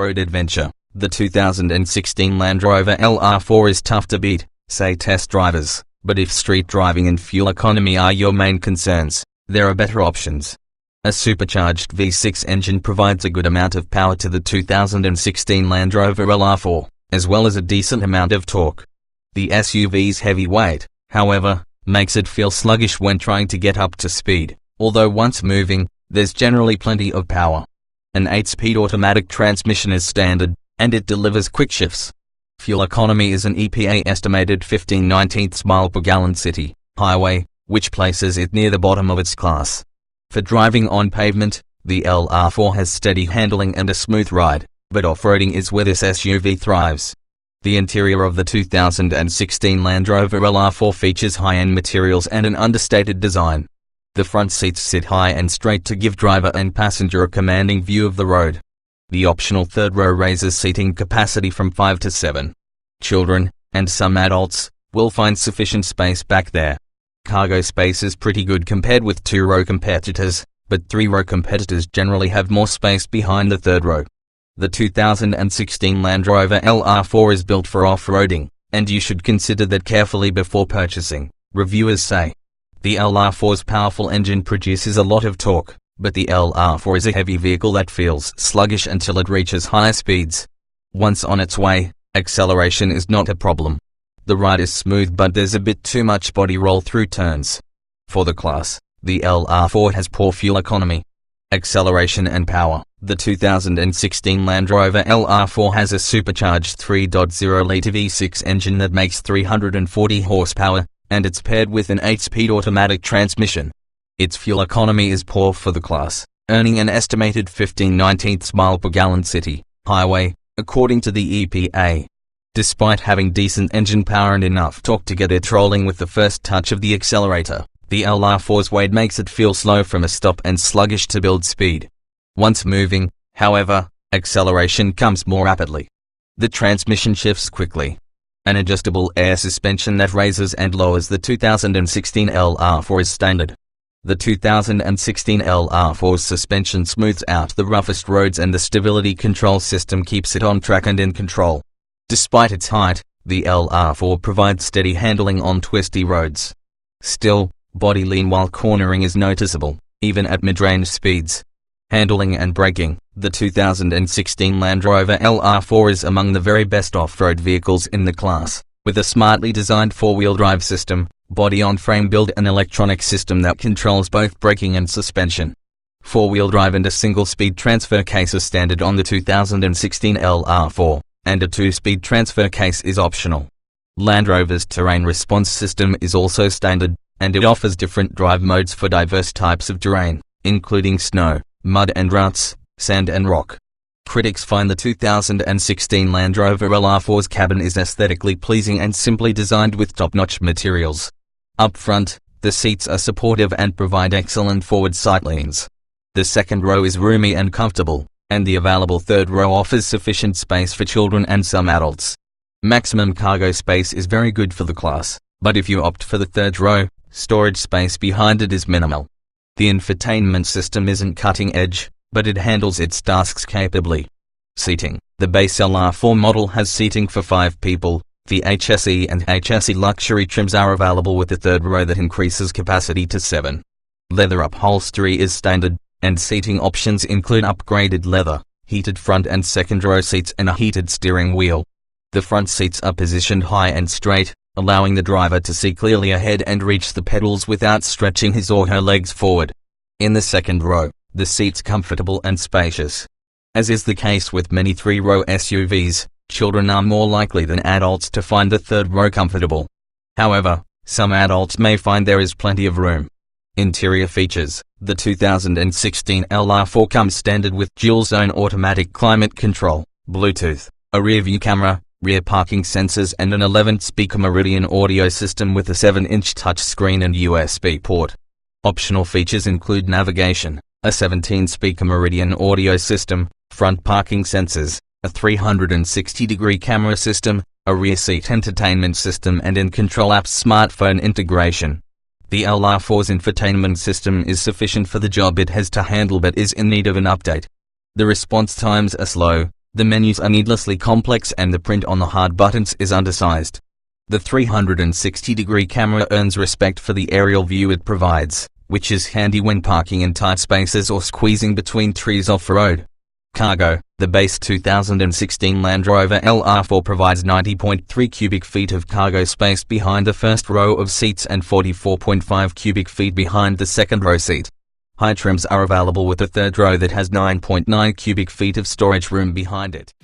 off-road adventure. The 2016 Land Rover LR4 is tough to beat, say test drivers, but if street driving and fuel economy are your main concerns, there are better options. A supercharged V6 engine provides a good amount of power to the 2016 Land Rover LR4, as well as a decent amount of torque. The SUV's heavy weight, however, makes it feel sluggish when trying to get up to speed, although once moving, there's generally plenty of power. An 8-speed automatic transmission is standard, and it delivers quick shifts. Fuel economy is an EPA estimated 15/19 mile per gallon city highway, which places it near the bottom of its class. For driving on pavement, the LR4 has steady handling and a smooth ride, but off-roading is where this SUV thrives. The interior of the 2016 Land Rover LR4 features high-end materials and an understated design. The front seats sit high and straight to give driver and passenger a commanding view of the road. The optional third row raises seating capacity from 5 to 7. Children, and some adults, will find sufficient space back there. Cargo space is pretty good compared with 2-row competitors, but 3-row competitors generally have more space behind the third row. The 2016 Land Rover LR4 is built for off-roading, and you should consider that carefully before purchasing, reviewers say. The LR4's powerful engine produces a lot of torque, but the LR4 is a heavy vehicle that feels sluggish until it reaches higher speeds. Once on its way, acceleration is not a problem. The ride is smooth, but there's a bit too much body roll through turns. For the class, the LR4 has poor fuel economy. Acceleration and power. The 2016 Land Rover LR4 has a supercharged 3.0-liter V6 engine that makes 340 horsepower, and it's paired with an 8-speed automatic transmission. Its fuel economy is poor for the class, earning an estimated 15/19 mile per gallon city highway, according to the EPA. Despite having decent engine power and enough torque to get it rolling with the first touch of the accelerator, the LR4's weight makes it feel slow from a stop and sluggish to build speed. Once moving, however, acceleration comes more rapidly. The transmission shifts quickly. An adjustable air suspension that raises and lowers the 2016 LR4 is standard. The 2016 LR4's suspension smooths out the roughest roads, and the stability control system keeps it on track and in control. Despite its height, the LR4 provides steady handling on twisty roads. Still, body lean while cornering is noticeable, even at mid-range speeds. Handling and braking. The 2016 Land Rover LR4 is among the very best off-road vehicles in the class, with a smartly designed four-wheel drive system, body-on-frame build, and electronic system that controls both braking and suspension. Four-wheel drive and a single-speed transfer case are standard on the 2016 LR4, and a 2-speed transfer case is optional. Land Rover's terrain response system is also standard, and it offers different drive modes for diverse types of terrain, including snow, mud and ruts, sand and rock. Critics find the 2016 Land Rover LR4's cabin is aesthetically pleasing and simply designed with top-notch materials. Up front, the seats are supportive and provide excellent forward sight leans. The second row is roomy and comfortable, and the available third row offers sufficient space for children and some adults. Maximum cargo space is very good for the class, but if you opt for the third row, storage space behind it is minimal. The infotainment system isn't cutting edge, but it handles its tasks capably. Seating. The base LR4 model has seating for 5 people. The HSE and HSE luxury trims are available with a third row that increases capacity to 7. Leather upholstery is standard, and seating options include upgraded leather, heated front and second row seats, and a heated steering wheel. The front seats are positioned high and straight, allowing the driver to see clearly ahead and reach the pedals without stretching his or her legs forward. In the second row, the seats comfortable and spacious. As is the case with many 3-row SUVs, children are more likely than adults to find the third row comfortable. However, some adults may find there is plenty of room. Interior features. The 2016 LR4 comes standard with dual-zone automatic climate control, Bluetooth, a rear-view camera, rear parking sensors, and an 11-speaker Meridian audio system with a 7-inch touchscreen and USB port. Optional features include navigation, a 17-speaker Meridian audio system, front parking sensors, a 360-degree camera system, a rear seat entertainment system, and in-control apps smartphone integration. The LR4's infotainment system is sufficient for the job it has to handle, but is in need of an update. The response times are slow, The menus are needlessly complex and the print on the hard buttons is undersized. The 360-degree camera earns respect for the aerial view it provides, which is handy when parking in tight spaces or squeezing between trees off-road. Cargo. The base 2016 Land Rover LR4 provides 90.3 cubic feet of cargo space behind the first row of seats and 44.5 cubic feet behind the second row seat. High trims are available with a third row that has 9.9 cubic feet of storage room behind it.